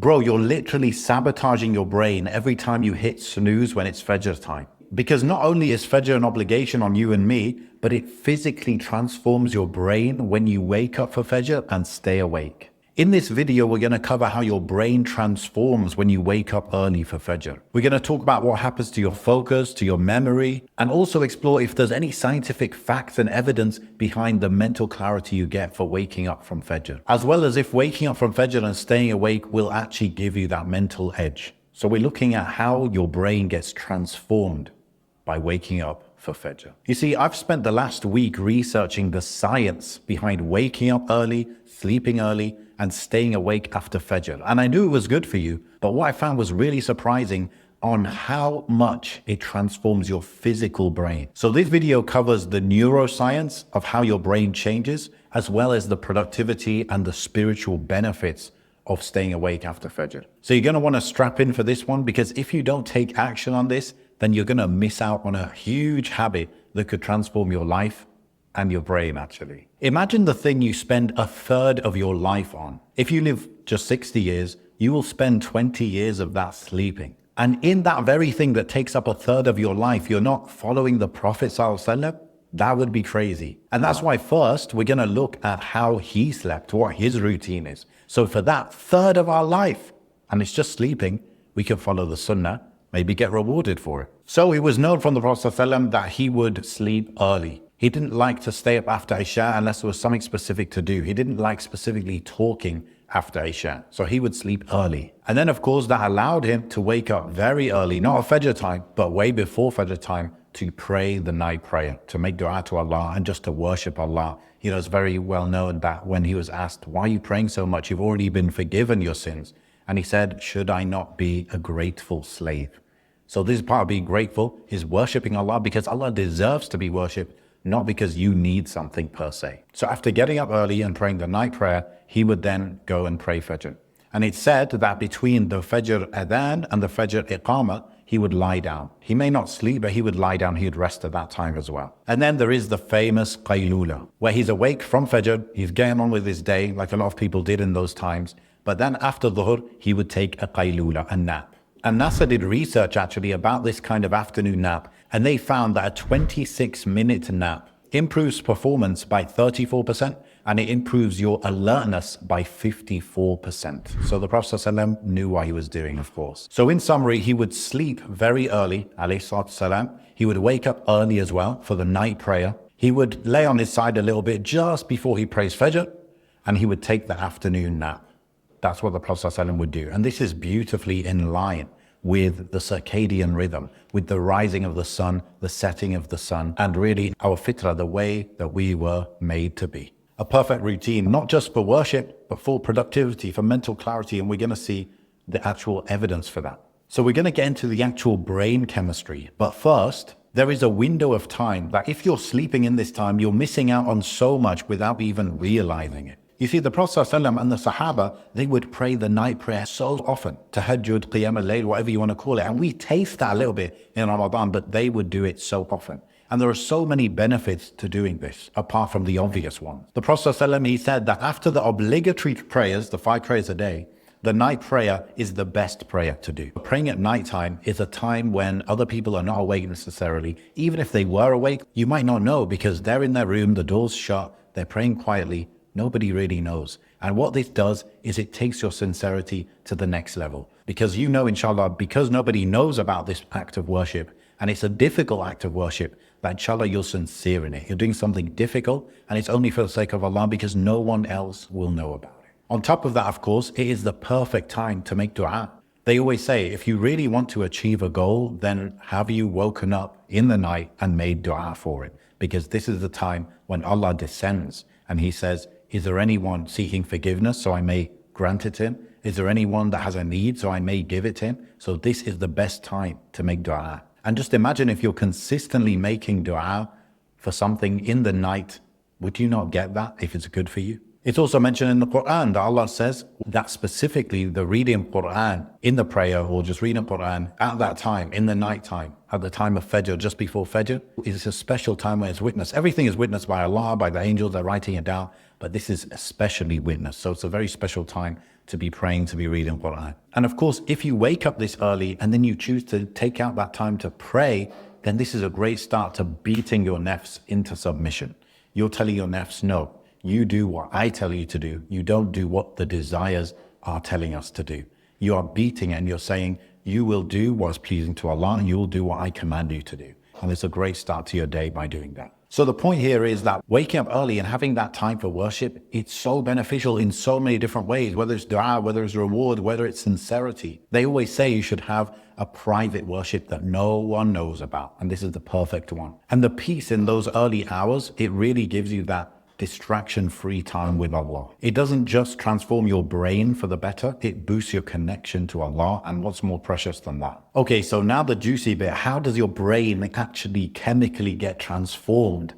Bro, you're literally sabotaging your brain every time you hit snooze when it's Fajr time. Because not only is Fajr an obligation on you and me, but it physically transforms your brain when you wake up for Fajr and stay awake. In this video, we're going to cover how your brain transforms when you wake up early for Fajr. We're going to talk about what happens to your focus, to your memory, and also explore if there's any scientific facts and evidence behind the mental clarity you get for waking up from Fajr, as well as if waking up from Fajr and staying awake will actually give you that mental edge. So we're looking at how your brain gets transformed by waking up for Fajr. You see, I've spent the last week researching the science behind waking up early, sleeping early, and staying awake after Fajr. And I knew it was good for you, but what I found was really surprising on how much it transforms your physical brain. So this video covers the neuroscience of how your brain changes, as well as the productivity and the spiritual benefits of staying awake after Fajr. So you're gonna wanna strap in for this one, because if you don't take action on this, then you're gonna miss out on a huge habit that could transform your life and your brain actually. Imagine the thing you spend a third of your life on. If you live just 60 years, you will spend 20 years of that sleeping. And in that very thing that takes up a third of your life, you're not following the Prophet ﷺ. That would be crazy. And that's why first we're gonna look at how he slept, what his routine is. So for that third of our life, and it's just sleeping, we can follow the Sunnah, maybe get rewarded for it. So it was known from the Prophet ﷺ that he would sleep early. He didn't like to stay up after Isha unless there was something specific to do. He didn't like specifically talking after Isha. So he would sleep early. And then of course that allowed him to wake up very early, not at Fajr time, but way before Fajr time, to pray the night prayer, to make dua to Allah and just to worship Allah. You know, it's very well known that when he was asked, why are you praying so much? You've already been forgiven your sins. And he said, should I not be a grateful slave? So this is part of being grateful, is worshipping Allah because Allah deserves to be worshipped, not because you need something per se. So after getting up early and praying the night prayer, he would then go and pray Fajr. And it's said that between the Fajr adhan and the Fajr iqamah, he would lie down. He may not sleep, but he would lie down, he would rest at that time as well. And then there is the famous qaylula, where he's awake from Fajr, he's getting on with his day, like a lot of people did in those times. But then after Dhuhr, he would take a qaylula, a nap. And NASA did research actually about this kind of afternoon nap, and they found that a 26-minute nap improves performance by 34%, and it improves your alertness by 54%. So the Prophet ﷺ knew what he was doing, of course. So in summary, he would sleep very early, alayhi salatu salam. He would wake up early as well for the night prayer. He would lay on his side a little bit just before he prays Fajr, and he would take the afternoon nap. That's what the Prophet ﷺ would do. And this is beautifully in line with the circadian rhythm, with the rising of the sun, the setting of the sun, and really our fitrah, the way that we were made to be. A perfect routine, not just for worship, but for productivity, for mental clarity, and we're gonna see the actual evidence for that. So we're gonna get into the actual brain chemistry, but first, there is a window of time that if you're sleeping in this time, you're missing out on so much without even realizing it. You see, the Prophet ﷺ and the Sahaba, they would pray the night prayer so often, tahajjud, qiyam al-layl, whatever you want to call it. And we taste that a little bit in Ramadan, but they would do it so often. And there are so many benefits to doing this, apart from the obvious ones. The Prophet ﷺ, he said that after the obligatory prayers, the 5 prayers a day, the night prayer is the best prayer to do. Praying at nighttime is a time when other people are not awake necessarily. Even if they were awake, you might not know because they're in their room, the door's shut, they're praying quietly. Nobody really knows. And what this does is it takes your sincerity to the next level. Because you know, inshallah, because nobody knows about this act of worship, and it's a difficult act of worship, that inshallah you're sincere in it. You're doing something difficult, and it's only for the sake of Allah because no one else will know about it. On top of that, of course, it is the perfect time to make dua. They always say, if you really want to achieve a goal, then have you woken up in the night and made dua for it? Because this is the time when Allah descends and he says, is there anyone seeking forgiveness so I may grant it to him? Is there anyone that has a need so I may give it to him? So this is the best time to make dua. And just imagine if you're consistently making dua for something in the night, would you not get that if it's good for you? It's also mentioned in the Quran that Allah says that specifically the reading Quran in the prayer or just reading Quran at that time, in the night time, at the time of Fajr, just before Fajr, is a special time when it's witnessed. Everything is witnessed by Allah, by the angels, they're writing it down, but this is especially witnessed. So it's a very special time to be praying, to be reading Quran. And of course, if you wake up this early and then you choose to take out that time to pray, then this is a great start to beating your nafs into submission. You're telling your nafs, no, you do what I tell you to do. You don't do what the desires are telling us to do. You are beating it and you're saying, you will do what's pleasing to Allah and you will do what I command you to do. And it's a great start to your day by doing that. So the point here is that waking up early and having that time for worship, it's so beneficial in so many different ways, whether it's dua, whether it's reward, whether it's sincerity. They always say you should have a private worship that no one knows about. And this is the perfect one. And the peace in those early hours, it really gives you that distraction-free time with Allah. It doesn't just transform your brain for the better, it boosts your connection to Allah, and what's more precious than that? Okay, so now the juicy bit, how does your brain actually chemically get transformed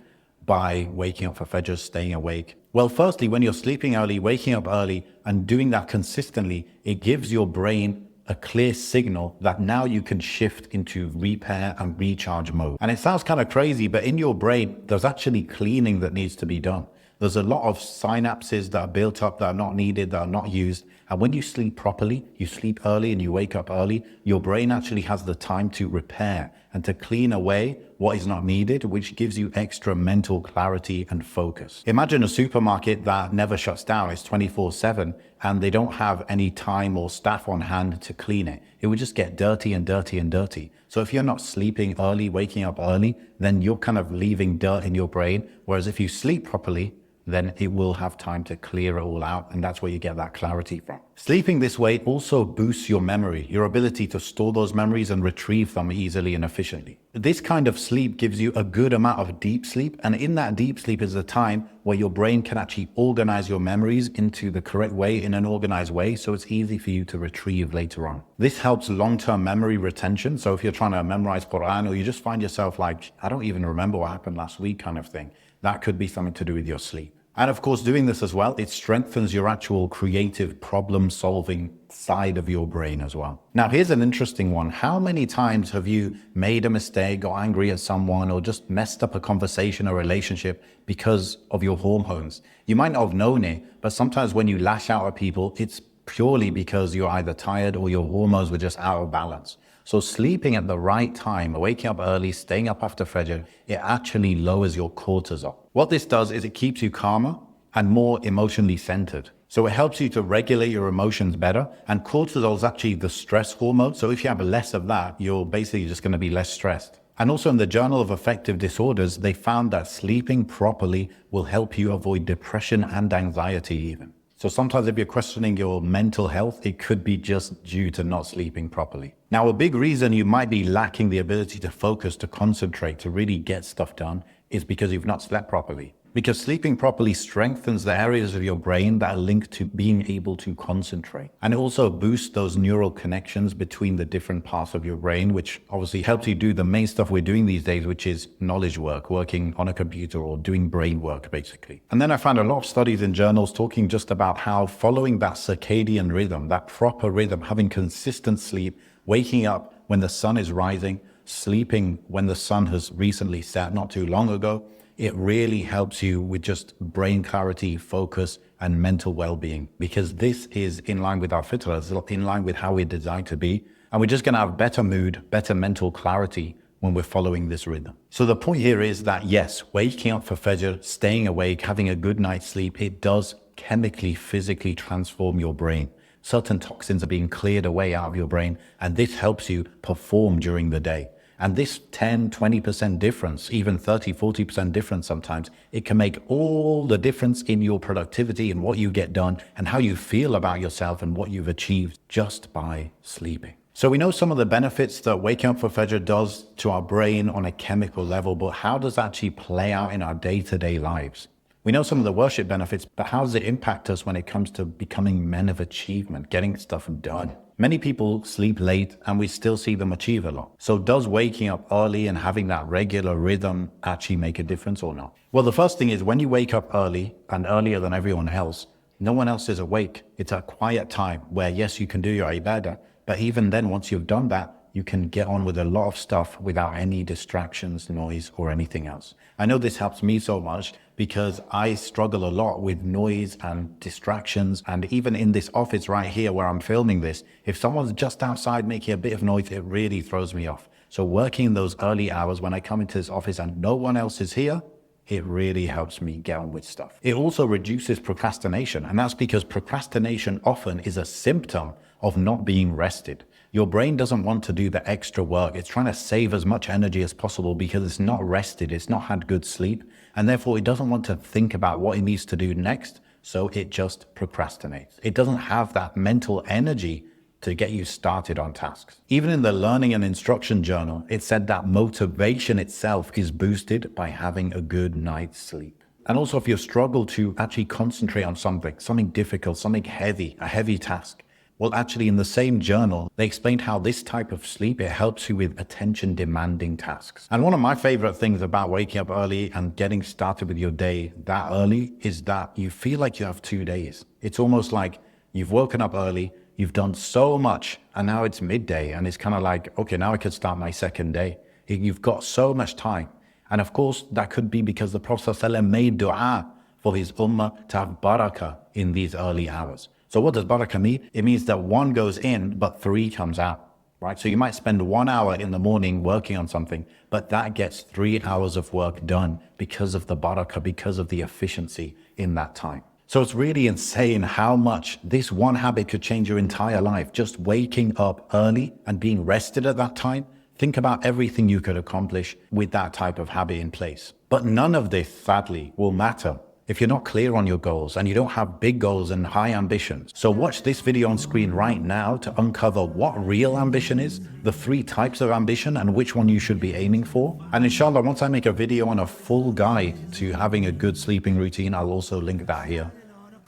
by waking up for Fajr, staying awake? Well, firstly, when you're sleeping early, waking up early, and doing that consistently, it gives your brain a clear signal that now you can shift into repair and recharge mode. And it sounds kind of crazy, but in your brain, there's actually cleaning that needs to be done. There's a lot of synapses that are built up that are not needed, that are not used. And when you sleep properly, you sleep early and you wake up early, your brain actually has the time to repair and to clean away what is not needed, which gives you extra mental clarity and focus. Imagine a supermarket that never shuts down. It's 24/7 and they don't have any time or staff on hand to clean it. It would just get dirty and dirty and dirty. So if you're not sleeping early, waking up early, then you're kind of leaving dirt in your brain. Whereas if you sleep properly, then it will have time to clear it all out, and that's where you get that clarity from. Sleeping this way also boosts your memory, your ability to store those memories and retrieve them easily and efficiently. This kind of sleep gives you a good amount of deep sleep, and in that deep sleep is a time where your brain can actually organize your memories into the correct way, in an organized way, so it's easy for you to retrieve later on. This helps long-term memory retention, so if you're trying to memorize Quran or you just find yourself like, I don't even remember what happened last week kind of thing, that could be something to do with your sleep. And of course, doing this as well, it strengthens your actual creative problem-solving side of your brain as well. Now, here's an interesting one. How many times have you made a mistake, got angry at someone, or just messed up a conversation or relationship because of your hormones? You might not have known it, but sometimes when you lash out at people, it's purely because you're either tired or your hormones were just out of balance. So sleeping at the right time, waking up early, staying up after Fajr, it actually lowers your cortisol. What this does is it keeps you calmer and more emotionally centered. So it helps you to regulate your emotions better. And cortisol is actually the stress hormone. So if you have less of that, you're basically just going to be less stressed. And also in the Journal of Affective Disorders, they found that sleeping properly will help you avoid depression and anxiety even. So sometimes if you're questioning your mental health, it could be just due to not sleeping properly. Now, a big reason you might be lacking the ability to focus, to concentrate, to really get stuff done is because you've not slept properly. Because sleeping properly strengthens the areas of your brain that are linked to being able to concentrate. And it also boosts those neural connections between the different parts of your brain, which obviously helps you do the main stuff we're doing these days, which is knowledge work, working on a computer or doing brain work, basically. And then I found a lot of studies in journals talking just about how following that circadian rhythm, that proper rhythm, having consistent sleep, waking up when the sun is rising, sleeping when the sun has recently set not too long ago, it really helps you with just brain clarity, focus, and mental well-being, because this is in line with our fitrah, it's in line with how we're designed to be. And we're just going to have better mood, better mental clarity when we're following this rhythm. So the point here is that yes, waking up for Fajr, staying awake, having a good night's sleep, it does chemically, physically transform your brain. Certain toxins are being cleared away out of your brain, and this helps you perform during the day. And this 10, 20% difference, even 30, 40% difference sometimes, it can make all the difference in your productivity and what you get done and how you feel about yourself and what you've achieved just by sleeping. So we know some of the benefits that waking up for Fajr does to our brain on a chemical level, but how does that actually play out in our day-to-day lives? We know some of the worship benefits, but how does it impact us when it comes to becoming men of achievement, getting stuff done? Many people sleep late and we still see them achieve a lot. So does waking up early and having that regular rhythm actually make a difference or not? Well, the first thing is when you wake up early and earlier than everyone else, no one else is awake. It's a quiet time where yes, you can do your ibadah, but even then, once you've done that, you can get on with a lot of stuff without any distractions, noise, or anything else. I know this helps me so much because I struggle a lot with noise and distractions. And even in this office right here where I'm filming this, if someone's just outside making a bit of noise, it really throws me off. So working in those early hours when I come into this office and no one else is here, it really helps me get on with stuff. It also reduces procrastination, and that's because procrastination often is a symptom of not being rested. Your brain doesn't want to do the extra work. It's trying to save as much energy as possible because it's not rested, it's not had good sleep, and therefore it doesn't want to think about what it needs to do next, so it just procrastinates. It doesn't have that mental energy to get you started on tasks. Even in the learning and instruction journal, it said that motivation itself is boosted by having a good night's sleep. And also if you struggle to actually concentrate on something difficult, something heavy, a heavy task, well, actually in the same journal, they explained how this type of sleep, it helps you with attention demanding tasks. And one of my favorite things about waking up early and getting started with your day that early is that you feel like you have 2 days. It's almost like you've woken up early, you've done so much, and now it's midday, and it's kind of like, okay, now I could start my second day. You've got so much time. And of course, that could be because the Prophet ﷺ made dua for his ummah to have barakah in these early hours. So what does barakah mean? It means that 1 goes in, but 3 comes out, right? So you might spend 1 hour in the morning working on something, but that gets 3 hours of work done because of the barakah, because of the efficiency in that time. So it's really insane how much this one habit could change your entire life. Just waking up early and being rested at that time. Think about everything you could accomplish with that type of habit in place. But none of this, sadly, will matter if you're not clear on your goals and you don't have big goals and high ambitions. So watch this video on screen right now to uncover what real ambition is, the 3 types of ambition and which one you should be aiming for. And inshallah, once I make a video on a full guide to having a good sleeping routine, I'll also link that here.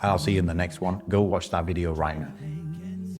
And I'll see you in the next one. Go watch that video right now.